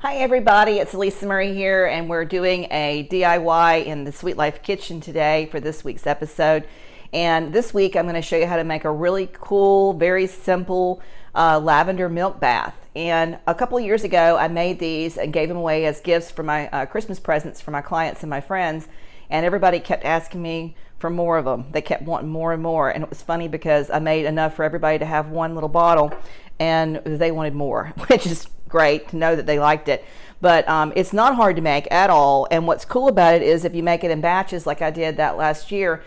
Hi everybody, it's Lisa Murray here, and we're doing a DIY in the Sweet Life Kitchen today for this week's episode. And this week I'm going to show you how to make a really cool, very simple lavender milk bath. And a couple of years ago I made these and gave them away as gifts for my Christmas presents for my clients and my friends, and everybody kept asking me for more of them. They kept wanting more and more, and it was funny because I made enough for everybody to have one little bottle, and they wanted more, which is great to know that they liked it. But it's not hard to make at all, and what's cool about it is if you make it in batches like I did that last year,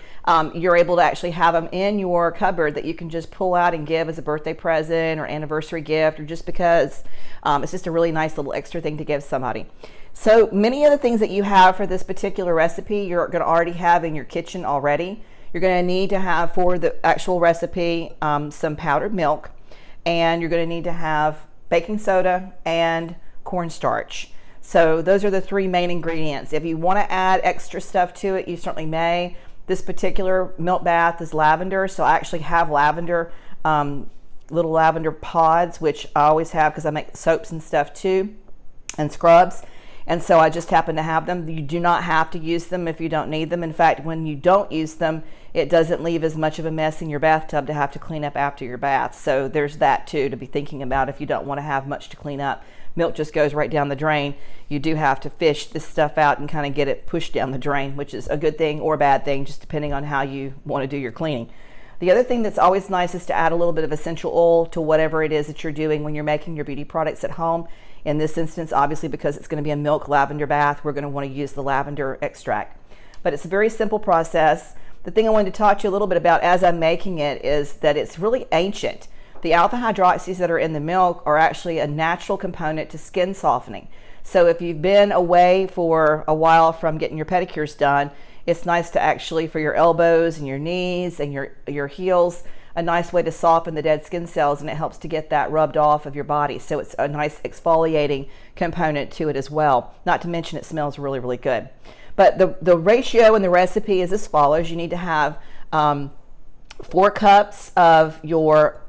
you're able to actually have them in your cupboard that you can just pull out and give as a birthday present or anniversary gift, or just because it's just a really nice little extra thing to give somebody. So many of the things that you have for this particular recipe you're going to already have in your kitchen already. You're going to need to have, for the actual recipe, some powdered milk, and you're going to need to have baking soda and cornstarch. So those are the three main ingredients. If you want to add extra stuff to it, you certainly may. This particular milk bath is lavender, so I actually have lavender, little lavender pods, which I always have because I make soaps and stuff too, and scrubs. And so I just happen to have them. You do not have to use them if you don't need them. In fact, when you don't use them, it doesn't leave as much of a mess in your bathtub to have to clean up after your bath. So there's that too to be thinking about if you don't want to have much to clean up. Milk just goes right down the drain. You do have to fish this stuff out and kind of get it pushed down the drain, which is a good thing or a bad thing, just depending on how you want to do your cleaning. The other thing that's always nice is to add a little bit of essential oil to whatever it is that you're doing when you're making your beauty products at home. In this instance, obviously, because it's going to be a milk lavender bath, we're going to want to use the lavender extract. But it's a very simple process. The thing I wanted to talk to you a little bit about as I'm making it is that it's really ancient. The alpha hydroxys that are in the milk are actually a natural component to skin softening. So if you've been away for a while from getting your pedicures done, it's nice to actually, for your elbows and your knees and your heels, a nice way to soften the dead skin cells, and it helps to get that rubbed off of your body. So it's a nice exfoliating component to it as well. Not to mention it smells really, really good. But the ratio in the recipe is as follows. You need to have 4 cups of your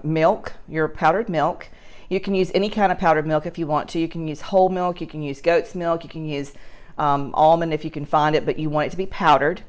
milk, your powdered milk. You can use any kind of powdered milk if you want to. You can use whole milk, you can use goat's milk, you can use almond if you can find it, but you want it to be powdered.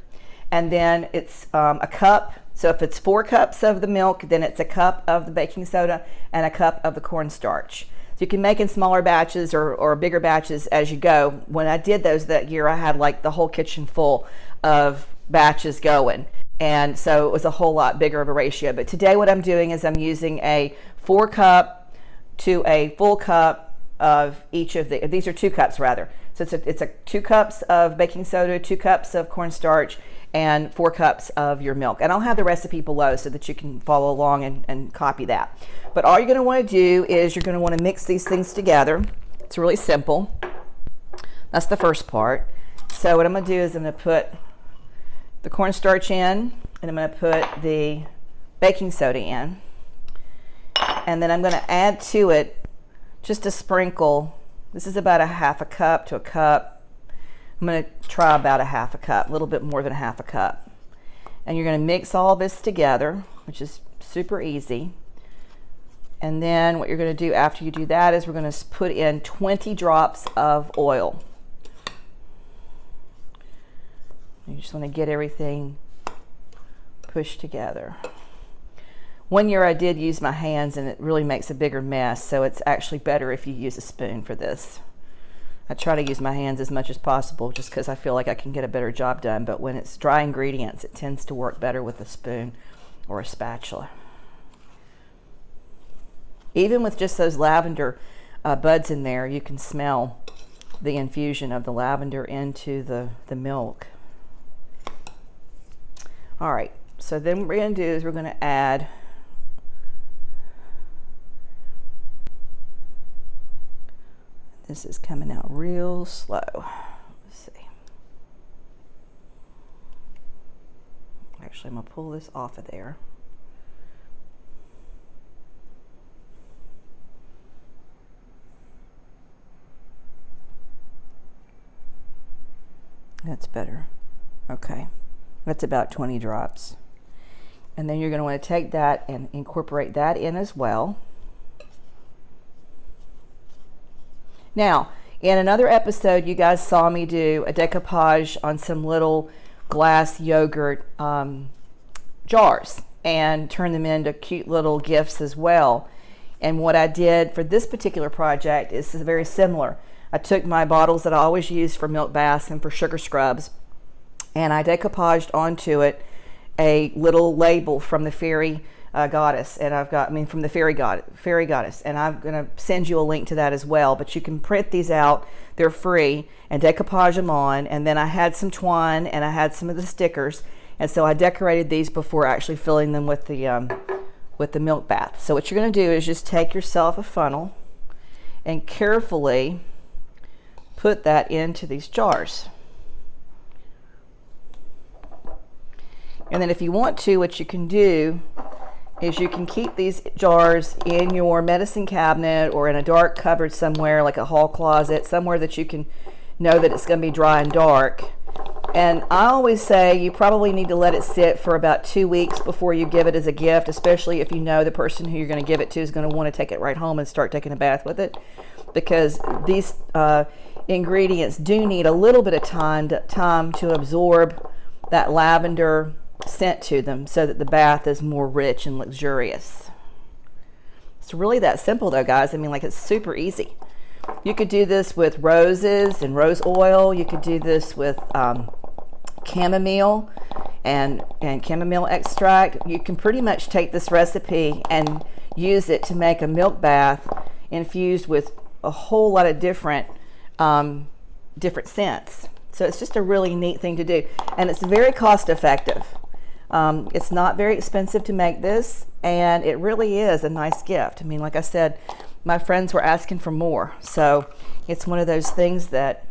And then it's a cup. So if it's 4 cups of the milk, then it's a cup of the baking soda and a cup of the cornstarch. So you can make in smaller batches or bigger batches as you go. When I did those that year, I had like the whole kitchen full of batches going. And so it was a whole lot bigger of a ratio. But today what I'm doing is I'm using a 4 cup to a full cup of each of these are 2 cups rather. So it's a 2 cups of baking soda, 2 cups of cornstarch, and 4 cups of your milk. And I'll have the recipe below so that you can follow along and copy that. But all you're going to want to do is you're going to want to mix these things together. It's really simple. That's the first part. So what I'm going to do is I'm going to put the cornstarch in, and I'm going to put the baking soda in. And then I'm going to add to it just a sprinkle. This is about a half a cup to a cup. I'm going to try about a half a cup, a little bit more than a half a cup. And you're going to mix all this together, which is super easy. And then what you're going to do after you do that is we're going to put in 20 drops of oil. You just want to get everything pushed together. One year I did use my hands, and it really makes a bigger mess, so it's actually better if you use a spoon for this. I try to use my hands as much as possible just because I feel like I can get a better job done, but when it's dry ingredients, it tends to work better with a spoon or a spatula. Even with just those lavender buds in there, you can smell the infusion of the lavender into the milk. All right, so then what we're going to do is we're going to add this is coming out real slow. Let's see. Actually, I'm going to pull this off of there. That's better. Okay. That's about 20 drops. And then you're going to want to take that and incorporate that in as well. Now, in another episode, you guys saw me do a decoupage on some little glass yogurt jars and turn them into cute little gifts as well. And what I did for this particular project is very similar. I took my bottles that I always use for milk baths and for sugar scrubs, and I decoupaged onto it a little label from the fairy goddess, and from the fairy goddess, and I'm going to send you a link to that as well. But you can print these out; they're free, and decoupage them on. And then I had some twine, and I had some of the stickers, and so I decorated these before actually filling them with the milk bath. So what you're going to do is just take yourself a funnel and carefully put that into these jars. And then if you want to, what you can do is you can keep these jars in your medicine cabinet or in a dark cupboard somewhere, like a hall closet, somewhere that you can know that it's going to be dry and dark. And I always say you probably need to let it sit for about 2 weeks before you give it as a gift, especially if you know the person who you're going to give it to is going to want to take it right home and start taking a bath with it, because these ingredients do need a little bit of time to absorb that lavender scent to them so that the bath is more rich and luxurious. It's really that simple though, guys. I mean, like, it's super easy. You could do this with roses and rose oil. You could do this with chamomile and chamomile extract. You can pretty much take this recipe and use it to make a milk bath infused with a whole lot of different scents. So it's just a really neat thing to do, and it's very cost effective. It's not very expensive to make this, and it really is a nice gift. I mean, like I said, my friends were asking for more, so it's one of those things that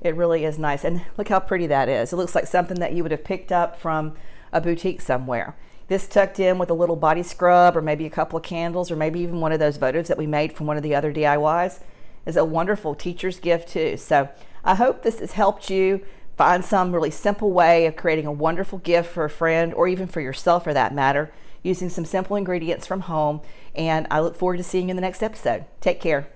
it really is nice. And look how pretty that is. It looks like something that you would have picked up from a boutique somewhere. This tucked in with a little body scrub, or maybe a couple of candles, or maybe even one of those votives that we made from one of the other DIYs, is a wonderful teacher's gift too. So I hope this has helped you find some really simple way of creating a wonderful gift for a friend, or even for yourself for that matter, using some simple ingredients from home. And I look forward to seeing you in the next episode. Take care.